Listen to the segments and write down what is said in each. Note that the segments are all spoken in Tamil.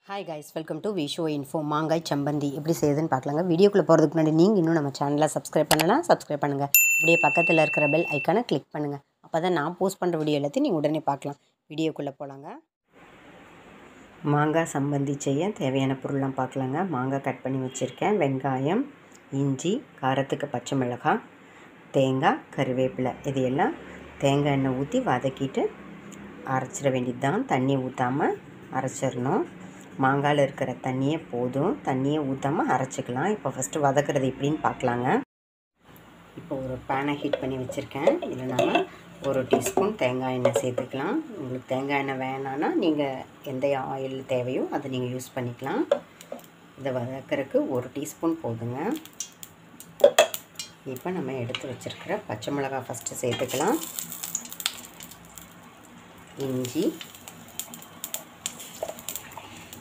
ஹாய் கைஸ், வெல்கம் டு விஷோ இன்ஃபோ. மாங்காய் சம்பந்தி எப்படி செய்யுதுன்னு பார்க்கலாங்க. வீடியோக்குள்ளே போகிறதுக்கு முன்னாடி நீங்கள் இன்னும் நம்ம சேனலை சப்ஸ்கிரைப் பண்ணலாம், சப்ஸ்கிரைப் பண்ணுங்கள். இப்படியே பக்கத்தில் இருக்கிற பெல் ஐக்கானை கிளிக் பண்ணுங்கள். அப்போ தான் நான் போஸ்ட் பண்ணுற வீடியோ எல்லாத்தையும் நீங்கள் உடனே பார்க்கலாம். வீடியோக்குள்ளே போகலாங்க. மாங்காய் சம்பந்தி செய்ய தேவையான பொருள்லாம் பார்க்கலாங்க. மாங்காய் கட் பண்ணி வச்சுருக்கேன். வெங்காயம், இஞ்சி, காரத்துக்கு பச்சை மிளகாய், தேங்காய், கருவேப்பிலை, இது எல்லாம் தேங்காய் எண்ணெய் ஊற்றி வதக்கிட்டு அரைச்சிட வேண்டியது தான். தண்ணி ஊற்றாமல் அரைச்சிடணும். மாங்காயில் இருக்கிற தண்ணியே போதும், தண்ணியை ஊற்றாமல் அரைச்சிக்கலாம். இப்போ ஃபஸ்ட்டு வதக்கிறது எப்படின்னு பார்க்கலாங்க. இப்போ ஒரு பேனை ஹீட் பண்ணி வச்சுருக்கேன். இதில் நம்ம 1 டீஸ்பூன் தேங்காய் எண்ணெய் சேர்த்துக்கலாம். உங்களுக்கு தேங்காய் எண்ணெய் வேணான்னா நீங்கள் எந்த ஆயில் தேவையோ அதை நீங்கள் யூஸ் பண்ணிக்கலாம். இதை வதக்கிறதுக்கு 1 டீஸ்பூன் போதுங்க. இப்போ நம்ம எடுத்து வச்சுருக்கிற பச்சை மிளகாய் ஃபஸ்ட்டு சேர்த்துக்கலாம். இஞ்சி,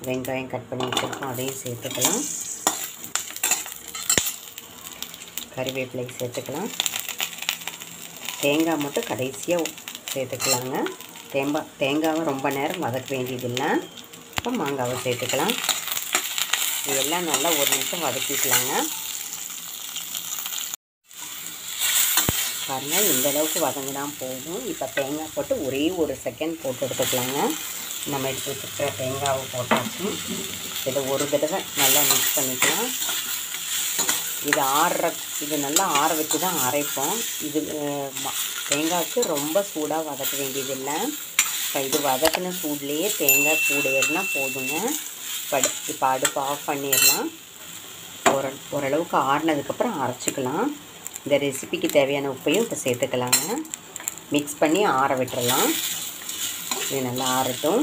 வெங்காயம் கட் பண்ணி வச்சுருக்கோம், அதையும் சேர்த்துக்கலாம். கறிவேப்பிலை சேர்த்துக்கலாம். தேங்காய் மட்டும் கடைசியாக சேர்த்துக்கலாங்க. தேங்காவை ரொம்ப நேரம் வதக்க வேண்டியதில்லை. இப்போ மாங்காவை சேர்த்துக்கலாம். இதெல்லாம் நல்லா 1 நிமிஷம் வதக்கிக்கலாங்க. பாருங்கள், இந்த அளவுக்கு வதங்கினா போதும். இப்போ தேங்காய் போட்டு ஒரே 1 செகண்ட் போட்டு எடுத்துக்கலாங்க. நம்ம எடுத்து வச்சுருக்கிற தேங்காவை போட்டாச்சு. இதை ஒரு தடவை நல்லா மிக்ஸ் பண்ணிக்கலாம். இது நல்லா ஆற வச்சு தான் அரைப்போம். இது தேங்காய்க்கு ரொம்ப சூடாக வதக்க வேண்டியதில்லை. இப்போ இது வதக்கின சூட்லேயே தேங்காய் சூடேறினா போதுங்க. இப்போ அடுப்பு ஆஃப் பண்ணிடலாம். ஓரளவுக்கு ஆறினதுக்கப்புறம் அரைச்சிக்கலாம். இந்த ரெசிபிக்கு தேவையான உப்பையும் இப்போ சேர்த்துக்கலாங்க. மிக்ஸ் பண்ணி ஆற விட்டுறலாம். இது நல்லா ஆறட்டும்.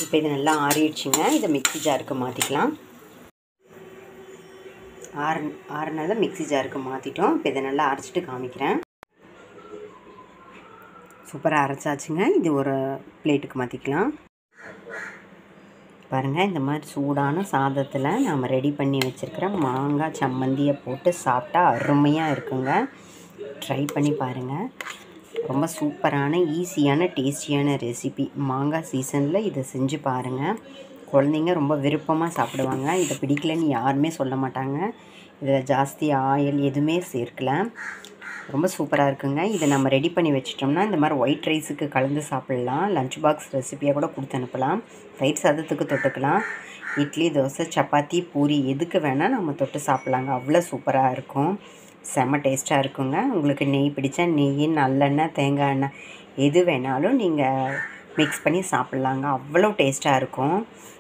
இப்போ இது நல்லா ஆறிடுச்சுங்க. இதை மிக்ஸி ஜாருக்கு மாற்றிக்கலாம். ஆறுனதை மிக்ஸி ஜாருக்கு மாற்றிட்டோம். இப்போ இதை நல்லா அரைச்சிட்டு காமிக்கிறேன். சூப்பராக அரைச்சாச்சுங்க. இது ஒரு பிளேட்டுக்கு மாற்றிக்கலாம். பாருங்கள், இந்த மாதிரி சூடான சாதத்தில் நாம் ரெடி பண்ணி வச்சுருக்கிற மாங்காய் சம்மந்தியை போட்டு சாப்பிட்டா அருமையாக இருக்குங்க. ட்ரை பண்ணி பாருங்கள். ரொம்ப சூப்பரான, ஈஸியான, டேஸ்டியான ரெசிபி. மாங்காய் சீசனில் இதை செஞ்சு பாருங்கள். குழந்தைங்க ரொம்ப விருப்பமாக சாப்பிடுவாங்க. இதை பிடிக்கலன்னு யாருமே சொல்ல மாட்டாங்க. இதில் ஜாஸ்தி ஆயில் எதுவுமே சேர்க்கல. ரொம்ப சூப்பராக இருக்குங்க. இதை நம்ம ரெடி பண்ணி வச்சிட்டோம்னா இந்த மாதிரி ஒயிட் ரைஸுக்கு கலந்து சாப்பிட்லாம். லஞ்ச் பாக்ஸ் ரெசிப்பியாக கூட கொடுத்து அனுப்பலாம். தயிர் சாதத்துக்கு தொட்டுக்கலாம். இட்லி, தோசை, சப்பாத்தி, பூரி எதுக்கு வேணால் நம்ம தொட்டு சாப்பிட்லாங்க. அவ்வளோ சூப்பராக இருக்கும். செம்ம டேஸ்ட்டாக இருக்குங்க. உங்களுக்கு நெய் பிடிச்சா நெய், நல்லெண்ணெய், தேங்காய் எண்ணெய் எது வேணாலும் நீங்கள் மிக்ஸ் பண்ணி சாப்பிட்லாங்க. அவ்வளோ டேஸ்ட்டாக இருக்கும்.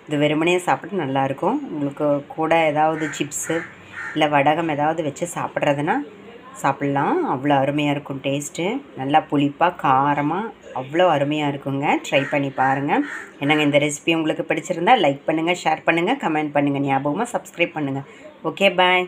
இது வெறுமனே சாப்பிட்டு நல்லாயிருக்கும். உங்களுக்கு கூட ஏதாவது சிப்ஸு இல்லை வடகம் ஏதாவது வச்சு சாப்பிட்றதுனா சாப்பிட்லாம். அவ்வளோ அருமையாக இருக்கும். டேஸ்ட்டு நல்லா புளிப்பாக, காரமாக அவ்வளோ அருமையாக இருக்குங்க. ட்ரை பண்ணி பாருங்கள். என்னங்க, இந்த ரெசிபி உங்களுக்கு பிடிச்சிருந்தா லைக் பண்ணுங்கள், ஷேர் பண்ணுங்கள், கமெண்ட் பண்ணுங்கள். ஞாபகமாக சப்ஸ்கிரைப் பண்ணுங்கள். ஓகே, பாய்.